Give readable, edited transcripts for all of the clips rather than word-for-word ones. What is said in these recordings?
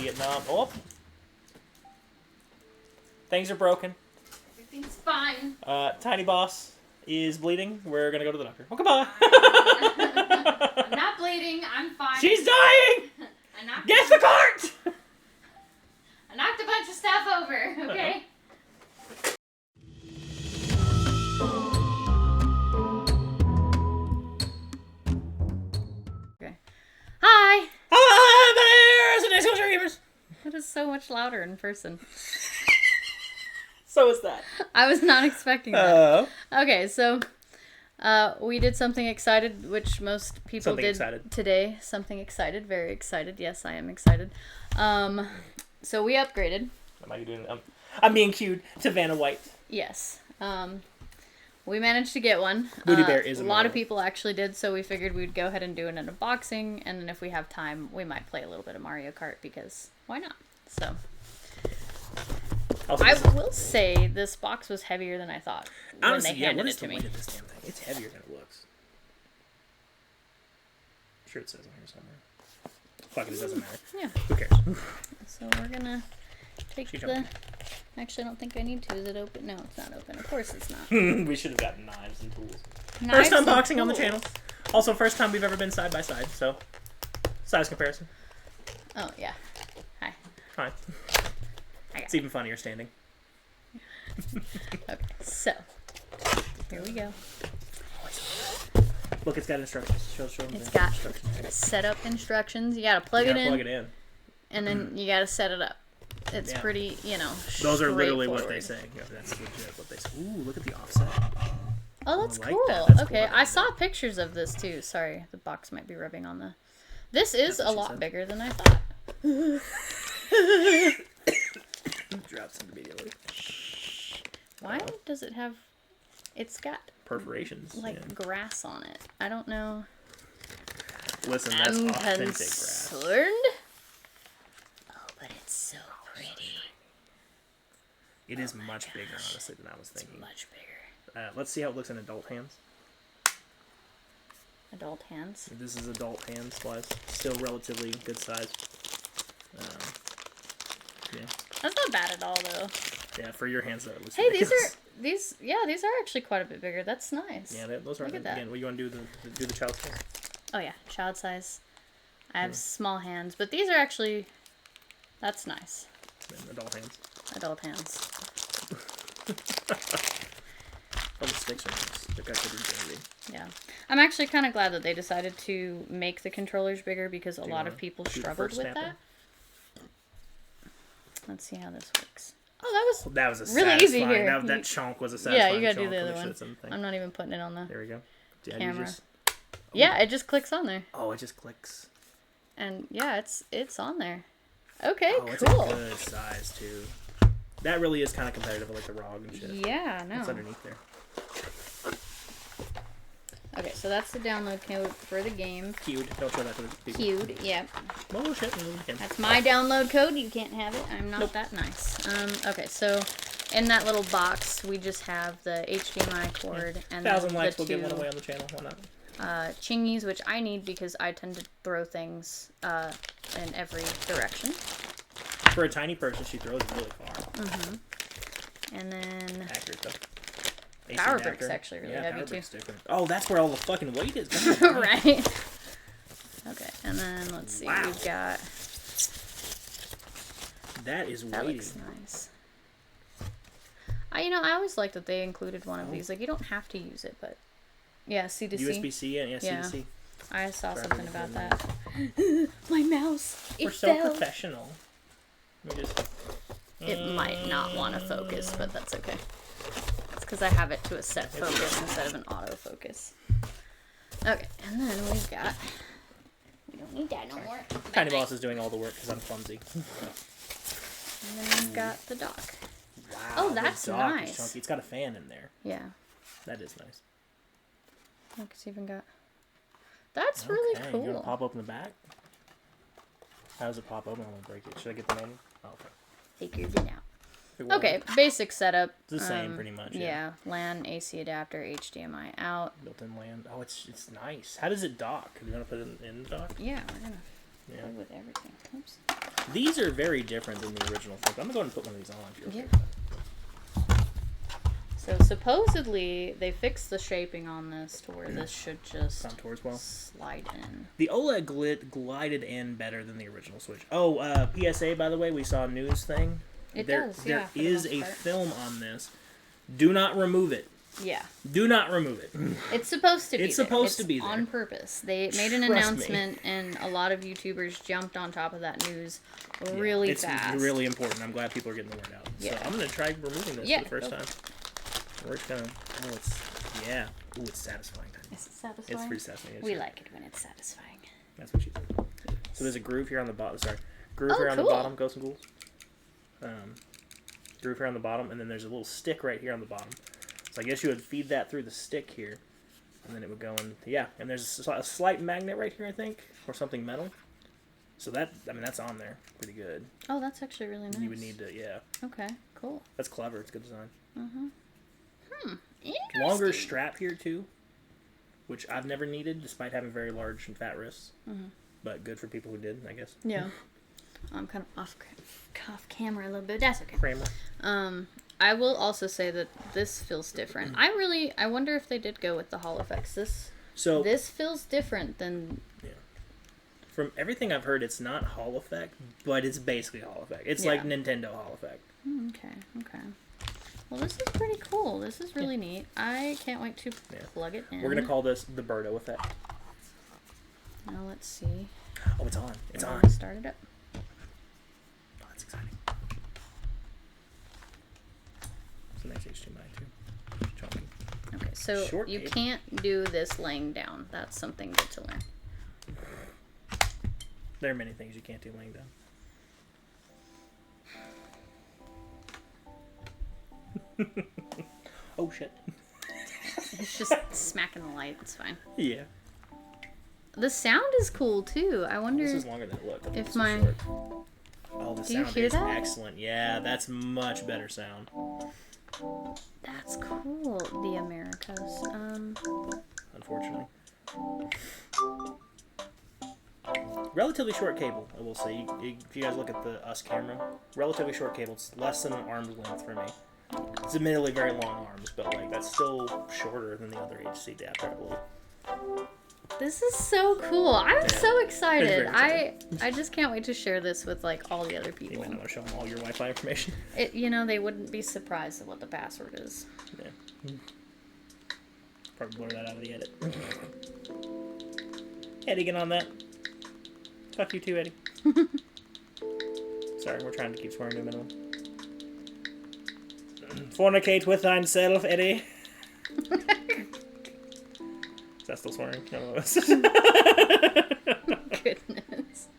Vietnam. Oh. Things are broken. Everything's fine. Tiny Boss is bleeding. We're gonna go to the doctor. Oh, goodbye. I'm not bleeding. I'm fine. She's dying! Get the cart! I knocked a bunch of stuff over, okay? Okay. Hi! Hi, there's an Exo Gamers! That is so much louder in person. So is that. I was not expecting that. Okay, so we did something excited, which most people Something did excited. today. Something excited, very excited. Yes, I am excited. So we upgraded. I'm being cued to Vanna White. Yes. We managed to get one. Booty Bear is a lot of people actually did, so we figured we'd go ahead and do an unboxing, and then if we have time, we might play a little bit of Mario Kart, because why not? So I will say this box was heavier than I thought when they handed it to me. Weight of this damn thing? It's heavier than it looks. I'm sure it says on here somewhere. Fuck it doesn't matter. Yeah. Who cares? So we're gonna take the... Actually, I don't think I need to. Is it open? No, it's not open. Of course it's not. We should have gotten knives and tools. First unboxing on the channel. Also, first time we've ever been side by side, so size comparison. Oh, yeah. Hi. Hi. It's even funnier standing. Okay, so here we go. Look, it's got instructions. Show them It's the got instructions. setup instructions. You gotta plug it in. And then you gotta set it up. It's pretty, Those are literally what they say. Yeah, that's legit what they say. Ooh, look at the offset. Oh, that's like cool. that. That's okay, cool. I saw pictures of this too. Sorry, the box might be rubbing on the... This is a lot bigger than I thought. Drops immediately. Why does it have... It's got... perforations. Like grass on it. I don't know. Listen, that's I'm authentic grass. concerned. Oh, but it's so pretty. It is much bigger, honestly, than I was thinking. It's much bigger. Let's see how it looks in adult hands. Adult hands? This is adult hands wise. Still relatively good size. Yeah. That's not bad at all, though. Yeah, for your hands, though, it looks Hey, ridiculous. these are actually quite a bit bigger. That's nice. Yeah, those are. Look at that. Again, what you want to do the child size? Oh yeah, child size. I have small hands, but these are actually... That's nice. And adult hands. Adult hands. Oh, the sticks are nice. They've got good integrity. Yeah. I'm actually kind of glad that they decided to make the controllers bigger because a lot of people struggled with that. Let's see how this works. Oh, that was a really easy here. That chunk was a satisfying. Yeah, you gotta chunk do the other one. Thing. I'm not even putting it on the There we go. camera. Yeah, it just clicks on there. Oh, it just clicks. And yeah, it's on there. Okay, cool. It's a good size too. That really is kind of competitive with like the ROG and shit. Yeah, no. It's underneath there. Okay, so that's the download code for the game. Queued. Don't show that to the people. Queued, yep. Oh shit. That's my download code. You can't have it. I'm not that nice. Okay, so in that little box, we just have the HDMI cord and 1,000 likes, the we'll give one away on the channel. Why not? chingies, which I need because I tend to throw things in every direction. For a tiny person, she throws really far. Mm-hmm. And then... Accurate, though. Power Brick's actually really heavy, too. Different. Oh, that's where all the fucking weight is. Right. Okay, and then let's see. Wow. We've got... That is weighty. That looks nice. I always like that they included one of these. Like, you don't have to use it, but... Yeah, C2C. USB-C, yeah, C2C. I saw something about that. My mouse. We're so professional. It might not want to focus, but that's okay. It's because I have it to a set focus instead of an autofocus. Okay, and then we've got... We don't need that no more. Tiny Boss is doing all the work because I'm clumsy. And then we've got the dock. Wow. Oh, that's the dock nice. Is chunky. It's got a fan in there. Yeah. That is nice. Look, it's even got... That's really cool. You want to pop open the back? How does it pop open? I'm going to break it. Should I get the manual? Oh, okay. Figured it out. Okay, basic setup. It's the same, pretty much. Yeah, LAN, AC adapter, HDMI out. Built-in LAN. Oh, it's nice. How does it dock? Do you want to put it in the dock? Yeah, we're gonna play with everything. Oops. These are very different than the original Funko. I'm going to go ahead and put one of these on if you're okay. So supposedly they fixed the shaping on this to where this should just contours well. slide in. The OLED glided in better than the original Switch. Oh, PSA, by the way, we saw a news thing. There is a film on this. Do not remove it. Yeah. Do not remove it. It's supposed to be It's supposed to be there. On purpose. They made an announcement, and a lot of YouTubers jumped on top of that news really fast. It's really important. I'm glad people are getting the word out. Yeah. So I'm going to try removing this for the first time. We're just going to... Oh, it's... Yeah. Ooh, it's satisfying. Is it satisfying? It's pretty satisfying. We like it when it's satisfying. That's what she said. So there's a groove here on the bottom. Sorry. Groove here on the bottom. Ghosts and Ghouls. Groove here on the bottom, and then there's a little stick right here on the bottom. So I guess you would feed that through the stick here, and then it would go in. Yeah, and there's a slight magnet right here, I think, or something metal. So that's on there pretty good. Oh, that's actually really nice. You would need to, yeah. Okay, cool. That's clever. It's good design. Interesting. Longer strap here too, which I've never needed, despite having very large and fat wrists. But good for people who did, I guess. Yeah. I'm kind of off camera a little bit. That's okay. Kramer. I will also say that this feels different. I wonder if they did go with the Hall effects. This feels different than... Yeah. From everything I've heard, it's not Hall effect, but it's basically Hall effect. It's like Nintendo Hall effect. Okay. Well, this is pretty cool. This is really neat. I can't wait to plug it in. We're going to call this the Birdo effect. Now let's see. Oh, it's on. It's on. Start it up. Oh, that's exciting. It's a nice HDMI too. Chunky. Okay, so you can't do this laying down. That's something good to learn. There are many things you can't do laying down. Oh shit. It's just smacking the light. It's fine. Yeah. The sound is cool too. I wonder. This is longer than it looked. If my. Oh, the Do you sound hear is that? excellent. Yeah, that's much better sound. That's cool. The Americas. Unfortunately. Relatively short cable, I will say. If you guys look at the US camera, relatively short cable. It's less than an arm's length for me. It's admittedly very long arms, but like that's still shorter than the other HC adapter, I believe. This is so cool. I'm so excited. I just can't wait to share this with like all the other people. You might not want to show them all your Wi-Fi information. They wouldn't be surprised at what the password is. Yeah. Probably blur that out of the edit. Eddie, get on that. Fuck you too, Eddie. Sorry, we're trying to keep swearing to a minimum. Fornicate with thyself, Eddie. Is that still swearing? No. Goodness.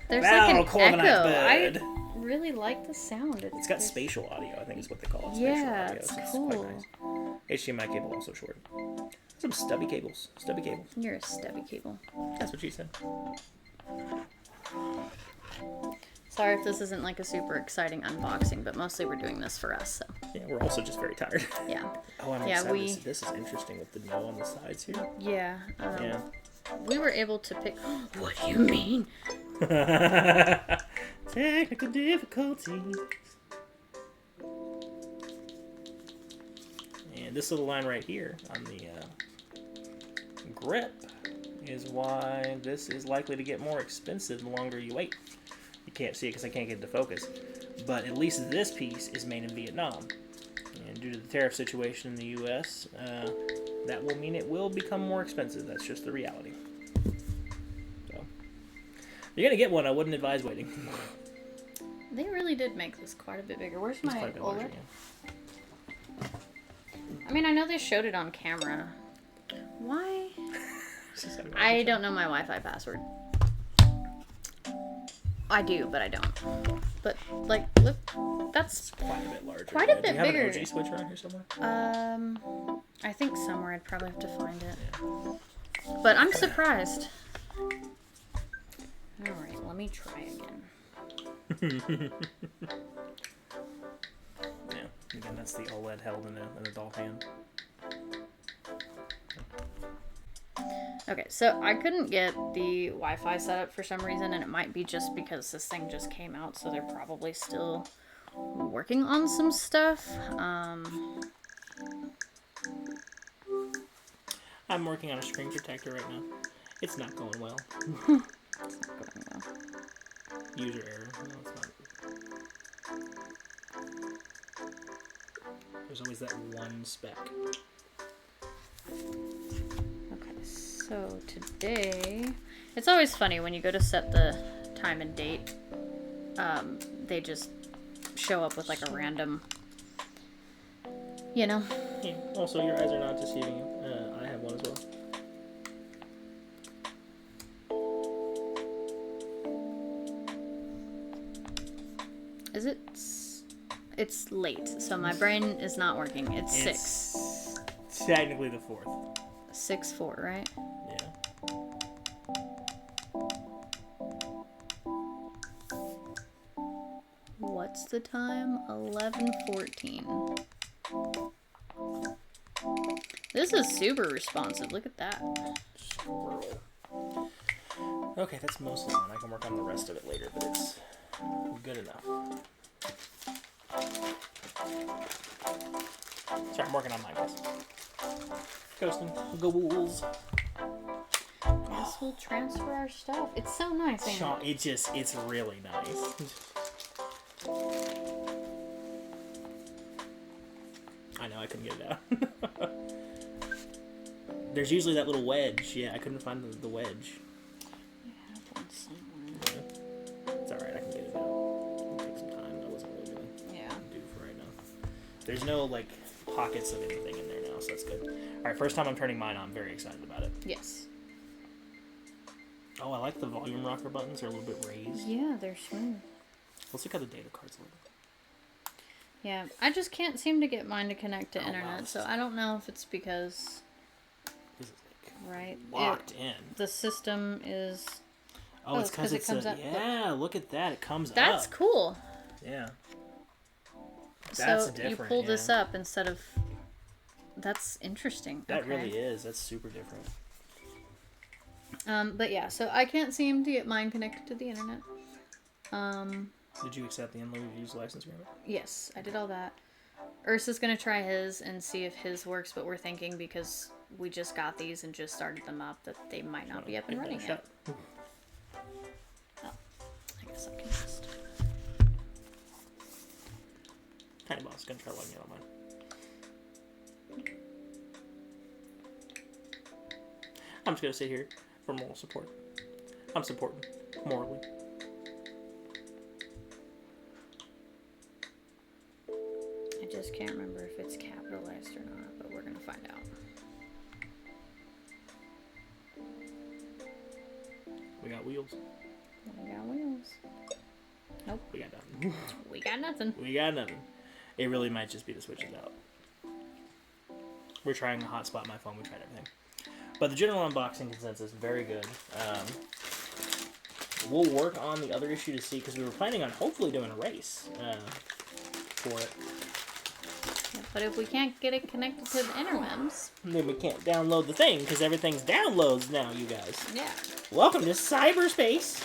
There's like an echo. I really like the sound. It's got spatial audio, I think is what they call it. Yeah, spatial audio, it's so cool. It's quite nice. HDMI cable also short. Some stubby cables. Stubby cables. You're a stubby cable. That's what she said. Sorry if this isn't like a super exciting unboxing, but mostly we're doing this for us. So. Yeah, we're also just very tired. Yeah. Oh, I'm excited. This is interesting with the no on the sides here. Yeah. Yeah. We were able to pick. What do you mean? Technical difficulties. And this little line right here on the grip is why this is likely to get more expensive the longer you wait. You can't see it because I can't get it to focus. But at least this piece is made in Vietnam. And due to the tariff situation in the U.S., that will mean it will become more expensive. That's just the reality. So, if you're going to get one, I wouldn't advise waiting. They really did make this quite a bit bigger. Where's my OLED? Larger, yeah. I mean, I know they showed it on camera. Why? I don't know my Wi-Fi password. I do, but I don't. But, like, look, that's quite a bit larger. Quite a bit bigger. Do you have an OG switch around here somewhere? I think somewhere. I'd probably have to find it. Yeah. But I'm surprised. Alright, let me try again. Yeah, again, that's the OLED held in a doll hand. Okay, so I couldn't get the Wi-Fi set up for some reason, and it might be just because this thing just came out, so they're probably still working on some stuff. I'm working on a screen protector right now. It's not going well. It's not going well. User error. No, it's not. There's always that one spec. Okay, so today, it's always funny when you go to set the time and date. They just show up with like a random, you know. Yeah. Also, your eyes are not deceiving you. I have one as well. Is it? It's late, so my brain is not working. It's 6. It's technically the 4th. 6:04, right? Yeah. What's the time? 11:14. This is super responsive. Look at that. Squirrel. Okay, that's mostly fine. I can work on the rest of it later, but it's good enough. Sorry, I'm working on mine, guys. Coasting. Go Wolves. Guess we'll transfer our stuff. It's so nice, ain't it? It's really nice. I know, I couldn't get it out. There's usually that little wedge. Yeah, I couldn't find the wedge. I have one somewhere. It's alright, I can get it out. It'll take some time. That wasn't really going Yeah. to do for right now. There's no, like, pockets of anything in there now, so that's good. Alright, first time I'm turning mine on. I'm very excited about it. Yes. Oh, I like the volume rocker buttons. They're a little bit raised. Yeah, they're smooth. Let's look at the data cards later. Yeah, I just can't seem to get mine to connect to Oh, internet, wow. so I don't know if it's because, This is like right, locked in. the system is... Oh, it's because it it's comes a, up. yeah, look at that. It comes That's up. cool. Yeah. That's so different. you pull yeah. this up instead of... That's interesting. That okay. really is. That's super different. But yeah, so I can't seem to get mine connected to the internet. Did you accept the unlimited use license agreement? Yes, I did all that. Ursa's gonna try his and see if his works, but we're thinking because we just got these and just started them up that they might not be up and Give that a running yet. shot. Oh, I guess I can just... Tiny boss gonna try logging in on mine. I'm just gonna sit here for moral support. I'm supporting morally. I just can't remember if it's capitalized or not, but we're gonna find out. We got wheels. We got wheels. Nope, We got nothing. we got nothing. We got nothing. It really might just be the switches out. We're trying to hotspot my phone. We tried everything. But the general unboxing consensus, very good. We'll work on the other issue to see, because we were planning on hopefully doing a race for it. Yeah, but if we can't get it connected to the interwebs, Then we can't download the thing, because everything's downloads now, you guys. yeah, Welcome to cyberspace.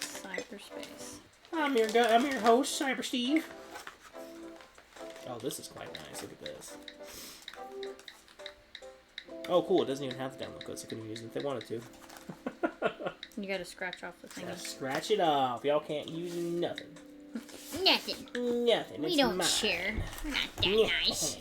cyberspace. I'm your host, Cyber Steve. Oh, this is quite nice. Look at this. Oh, cool. It doesn't even have the download code, so they couldn't use it if they wanted to. You gotta scratch off the thing. Just scratch it off. Y'all can't use nothing. Nothing. Nothing. We It's don't mine. share. We're not that Yeah. nice.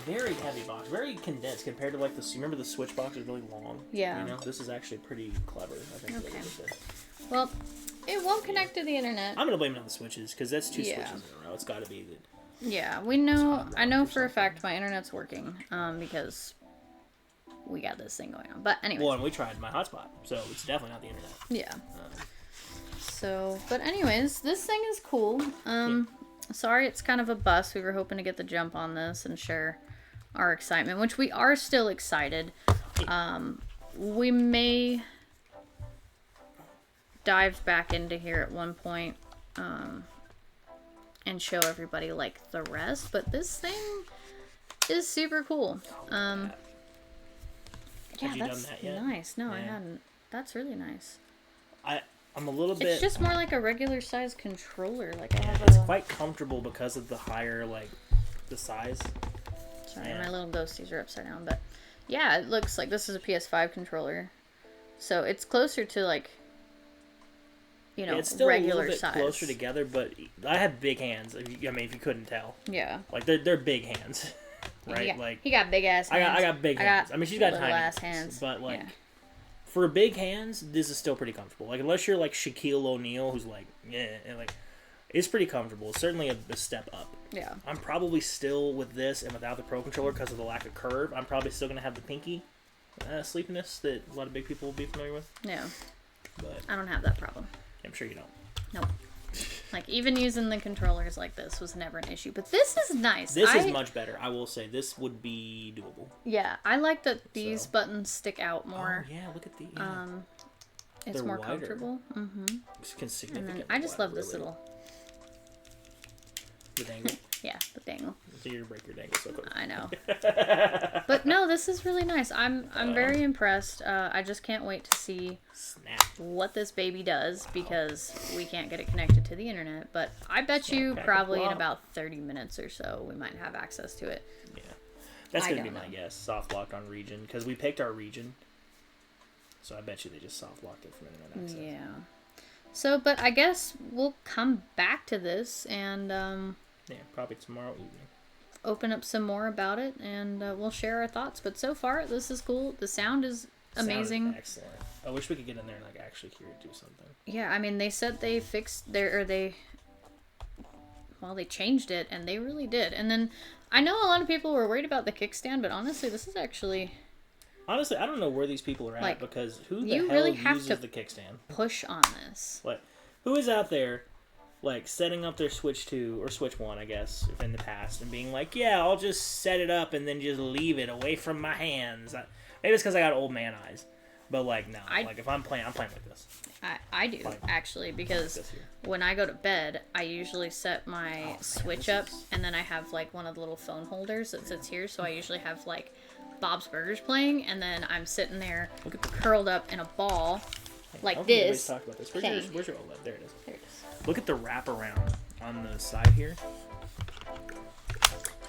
Very heavy box. Very condensed compared to like the. You remember the Switch box was really long? Yeah. You know, this is actually pretty clever. I think. Okay. With this. Well, it won't connect to the internet. I'm gonna blame it on the switches because that's two Yeah. switches in a row. It's got to be the. Yeah, we know. I know for a fact my internet's working. Because we got this thing going on. But anyways. Well, and we tried my hotspot, so it's definitely not the internet. Yeah. So, but anyways, this thing is cool. Sorry it's kind of a bust. We were hoping to get the jump on this and share our excitement, which we are still excited. We may dive back into here at one point. and show everybody like the rest. But this thing is super cool. Yeah, Have you done that's that yet? nice. No, I Yeah. hadn't. That's really nice. I'm a little bit. It's just more like a regular size controller. Like I have It's a. quite comfortable because of the higher, like, the size. Sorry, yeah. my little ghosties are upside down. But yeah, it looks like this is a PS5 controller, so it's closer to like, It's still a regular little bit size. closer together, but I have big hands. If you couldn't tell, Yeah. like they're big hands, right? He got big ass hands. I got big hands. I mean, she's got little tiny ass hands, but like. Yeah. For big hands, this is still pretty comfortable. Like, unless you're like Shaquille O'Neal, who's like, yeah, and like, it's pretty comfortable. It's certainly a step up. Yeah. I'm probably still with this and without the Pro Controller because of the lack of curve. I'm probably still gonna have the pinky sleepiness that a lot of big people will be familiar with. Yeah. But I don't have that problem. I'm sure you don't. Nope. Like, even using the controllers like this was never an issue. But this is nice. This is much better. I will say this would be doable. Yeah, I like that these So. buttons stick out more. Oh yeah, look at the. It's They're more wider. comfortable. Mm-hmm. It's And then significantly I just wider, love this really. little, The dangle. yeah, the dangle. So you're gonna break your dangle so quick. I know. But no, this is really nice. I'm very impressed. I just can't wait to see Snap. what this baby does because we can't get it connected to the internet. But I bet you Back probably in up. about 30 minutes or so we might have access to it. Yeah, that's I gonna be don't my know. guess. Soft locked on region because we picked our region, so I bet you they just soft locked it from internet access. Yeah. So, but I guess we'll come back to this and Yeah, probably tomorrow evening. open up some more about it and we'll share our thoughts. But so far, this is cool. The sound is Sound is amazing. excellent. I wish we could get in there and like actually hear it do something. Yeah, I mean, they said they fixed they changed it, and they really did. And then, I know a lot of people were worried about the kickstand, but honestly, this is actually Honestly, I don't know where these people are at Like, because who the you hell really have uses to- the kickstand? push on this. Like, who is out there, like, setting up their Switch 2 or Switch 1, I guess, in the past, and being like, yeah, I'll just set it up and then just leave it away from my hands. Maybe it's because I got old man eyes. But, like, no. Like, if I'm playing like this. I do, Fine. actually, because This here. when I go to bed, I usually set my man, Switch this up, is- and then I have, like, one of the little phone holders that sits here, so I usually have, like, Bob's Burgers playing, and then I'm sitting there Look at the... curled up in a ball, I like don't think anybody's this. talked about this. thing. Where's your OLED? There it is. There it is. Look at the wraparound on the side here.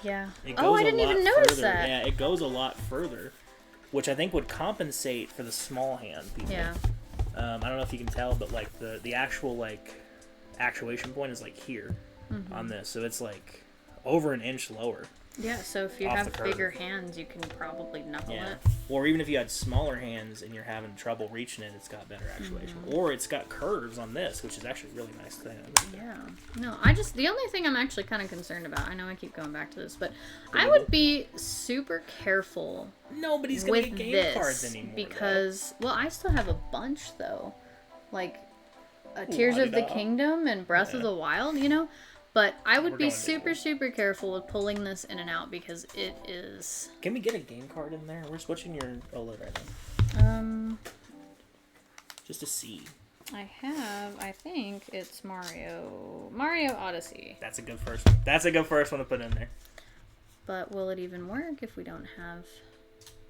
Yeah. It Oh, goes I a didn't lot even notice further. that. Yeah, it goes a lot further, which I think would compensate for the small hand people. Yeah. I don't know if you can tell, but like the actual like actuation point is like here Mm-hmm. on this, so it's like over an inch lower. Yeah, so if you Off have the curve. bigger hands, you can probably knuckle Yeah. it. Or even if you had smaller hands and you're having trouble reaching it, it's got better actuation. Mm-hmm. Or it's got curves on this, which is actually a really nice thing. Yeah. No, the only thing I'm actually kind of concerned about, I know I keep going back to this, but I would be super careful Nobody's gonna with get game this cards anymore. because, well, I still have a bunch though. Like Tears of the La-di-da. Kingdom and Breath of Yeah. the Wild, you know? But I would We're be going super, digital. super careful with pulling this in and out because it is, Can we get a game card in there? We're switching your OLED right now. Just to see. I think it's Mario Odyssey. That's a good first one. That's a good first one to put in there. But will it even work if we don't have,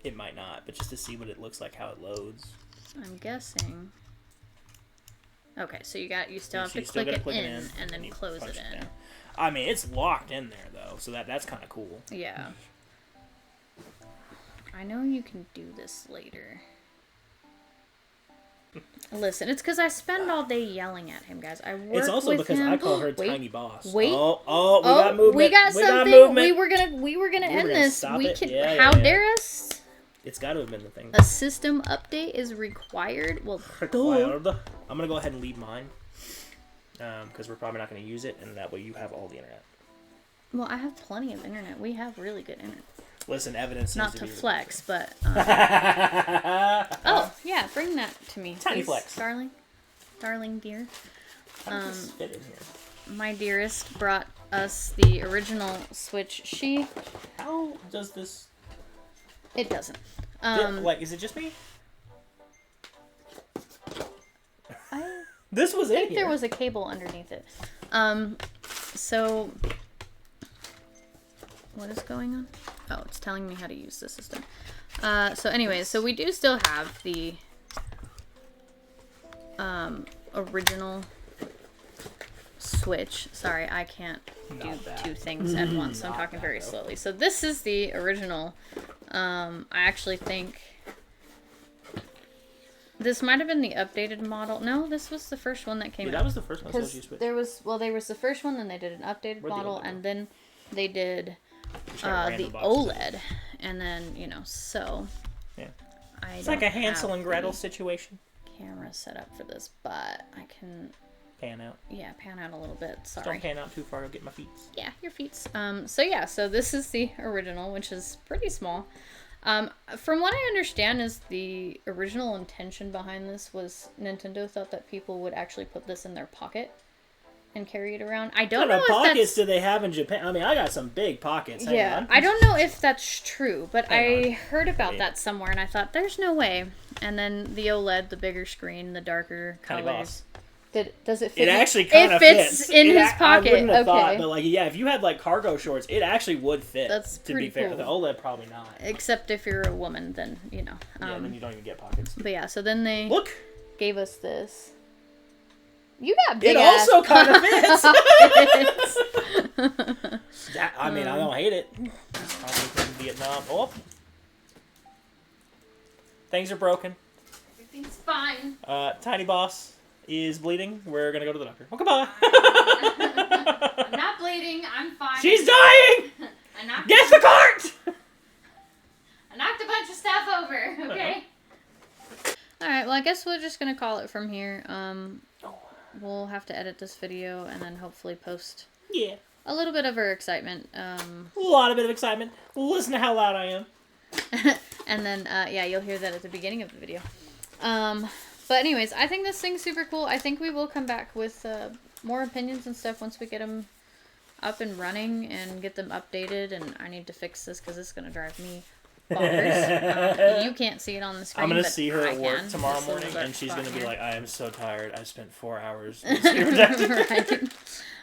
It might not, but just to see what it looks like, how it loads. I'm guessing. Okay, so you still have So to you still click gotta it in and then you close punch it in. down. I mean, it's locked in there though, so that's kind of cool. Yeah. I know you can do this later. Listen, it's because I spend all day yelling at him, guys. I work It's also with because him. I call her Wait, Tiny Boss. wait. Oh, we got movement. we got something. movement. We were gonna We were end gonna this. stop We it? can. Yeah, How yeah, yeah. dare us? It's got to have been the thing. A system update is required. Well, duh. I'm gonna go ahead and leave mine, because we're probably not gonna use it, and that way you have all the internet. Well, I have plenty of internet. We have really good internet. Listen, evidence. Not seems to be flex, but ridiculous. oh yeah, bring that to me, Tiny please, flex. darling dear. How does this fit in here? My dearest brought us the original Switch She. How does this? It doesn't. Like, is it just me? I This was in think here. there was a cable underneath it. So, what is going on? Oh, it's telling me how to use the system. So anyways, so we do still have the original Switch. Sorry, I can't do two things at once, so I'm talking very slowly. So this is the original. I actually think this might have been the updated model. No, this was the first one that came out. That was the first one. Because there was the first one, then they did an updated model, and then they did the OLED, and then so. Yeah. It's like a Hansel and Gretel situation. Camera set up for this, but I can pan out. Yeah, pan out a little bit. Sorry. Don't pan out too far. You'll get my feet. Yeah, your feet. So this is the original, which is pretty small. From what I understand, is the original intention behind this was Nintendo thought that people would actually put this in their pocket and carry it around. I don't know what if kind of pockets that's... do they have in Japan? I mean, I got some big pockets. Yeah, I don't know if that's true, but I heard about that somewhere, and I thought, there's no way. And then the OLED, the bigger screen, the darker colors. Does it fit? It actually kind of fits in his pocket. I wouldn't have thought, but if you had cargo shorts, it actually would fit. That's pretty fair. cool. The OLED probably not. Except if you're a woman, then yeah, then you don't even get pockets. But yeah, so then they gave us this. You got big It ass also kind of fits. I mean, I don't hate it. Pockets in Vietnam. Oh, things are broken. Everything's fine. Tiny Boss is bleeding. We're gonna go to the doctor. Oh, goodbye. I'm not bleeding. I'm fine. She's dying. Get the cart. I knocked a bunch of stuff over. Okay. All right. Well, I guess we're just gonna call it from here. We'll have to edit this video and then hopefully post. Yeah. A little bit of our excitement. A lot of bit of excitement. Listen to how loud I am. And then, you'll hear that at the beginning of the video. But anyways, I think this thing's super cool. I think we will come back with more opinions and stuff once we get them up and running and get them updated. And I need to fix this because it's going to drive me bonkers. You can't see it on the screen. I'm going to see her at work tomorrow morning, and she's going to be like, I am so tired. I spent 4 hours. Right.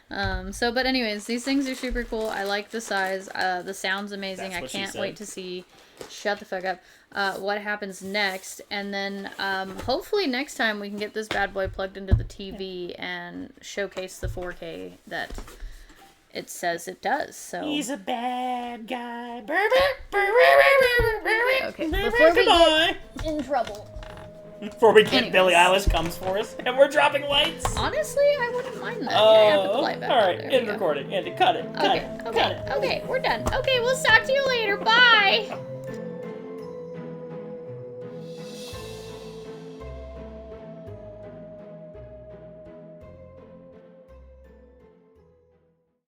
But anyways, these things are super cool. I like the size. The sound's amazing. I can't wait to see. Shut the fuck up. What happens next, and then hopefully next time we can get this bad boy plugged into the TV and showcase the 4K that it says it does. So he's a bad guy. Okay, before we get in trouble. Before we get Billie Eilish comes for us, and we're dropping lights. Honestly, I wouldn't mind that. I have to put the light back all right, end recording. End it. Cut it. Okay, we're done. Okay, we'll talk to you later. Bye.